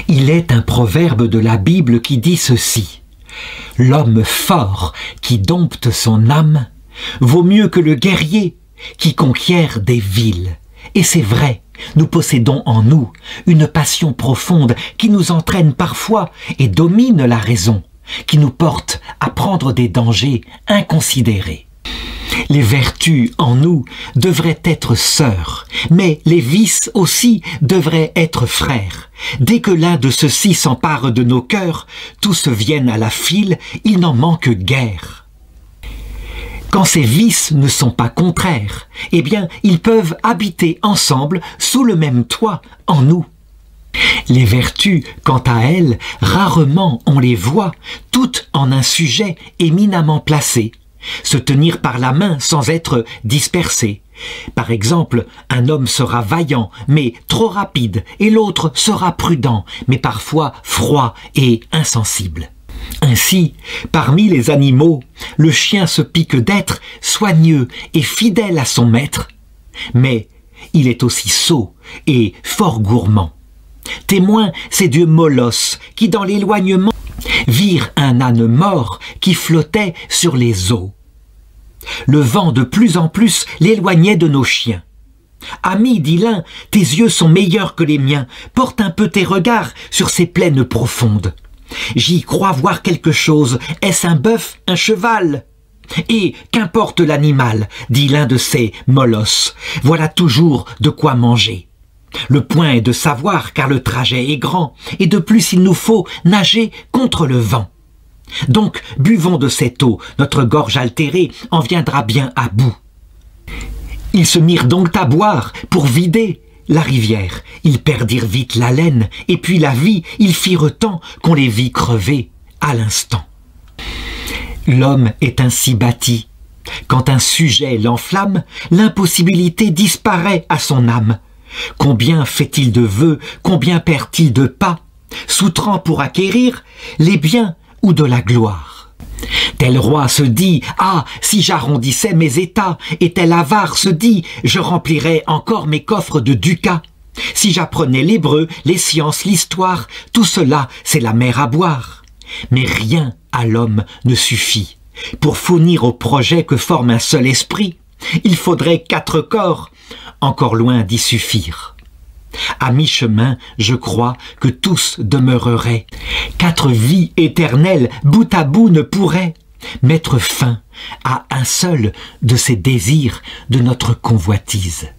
Il est un proverbe de la Bible qui dit ceci: « L'homme fort qui dompte son âme vaut mieux que le guerrier qui conquiert des villes. » Et c'est vrai, nous possédons en nous une passion profonde qui nous entraîne parfois et domine la raison, qui nous porte à prendre des dangers inconsidérés. Les vertus en nous devraient être sœurs, mais les vices aussi devraient être frères. Dès que l'un de ceux-ci s'empare de nos cœurs, tous viennent à la file, il n'en manque guère. Quand ces vices ne sont pas contraires, eh bien, ils peuvent habiter ensemble sous le même toit en nous. Les vertus, quant à elles, rarement on les voit, toutes en un sujet éminemment placé. Se tenir par la main sans être dispersé. Par exemple, un homme sera vaillant, mais trop rapide, et l'autre sera prudent, mais parfois froid et insensible. Ainsi, parmi les animaux, le chien se pique d'être soigneux et fidèle à son maître, mais il est aussi sot et fort gourmand. Témoin, ces dieux molosses qui, dans l'éloignement, virent un âne mort qui flottait sur les eaux. Le vent de plus en plus l'éloignait de nos chiens. « Ami, dit l'un, tes yeux sont meilleurs que les miens, porte un peu tes regards sur ces plaines profondes. J'y crois voir quelque chose, est-ce un bœuf, un cheval ?» Et qu'importe l'animal, dit l'un de ces molosses, voilà toujours de quoi manger. Le point est de savoir, car le trajet est grand, et de plus il nous faut nager contre le vent. Donc buvons de cette eau, notre gorge altérée en viendra bien à bout. Ils se mirent donc à boire pour vider la rivière. Ils perdirent vite l'haleine, et puis la vie, ils firent tant qu'on les vit crever à l'instant. L'homme est ainsi bâti. Quand un sujet l'enflamme, l'impossibilité disparaît à son âme. Combien fait-il de vœux, combien perd-il de pas, soutrant pour acquérir les biens ou de la gloire. Tel roi se dit « Ah, si j'arrondissais mes états !» et tel avare se dit « Je remplirais encore mes coffres de ducats !» Si j'apprenais l'hébreu, les sciences, l'histoire, tout cela, c'est la mer à boire. Mais rien à l'homme ne suffit. Pour fournir au projet que forme un seul esprit, il faudrait 4 corps, encore loin d'y suffire. À mi-chemin, je crois que tous demeureraient. 4 vies éternelles, bout à bout, ne pourraient mettre fin à un seul de ces désirs de notre convoitise.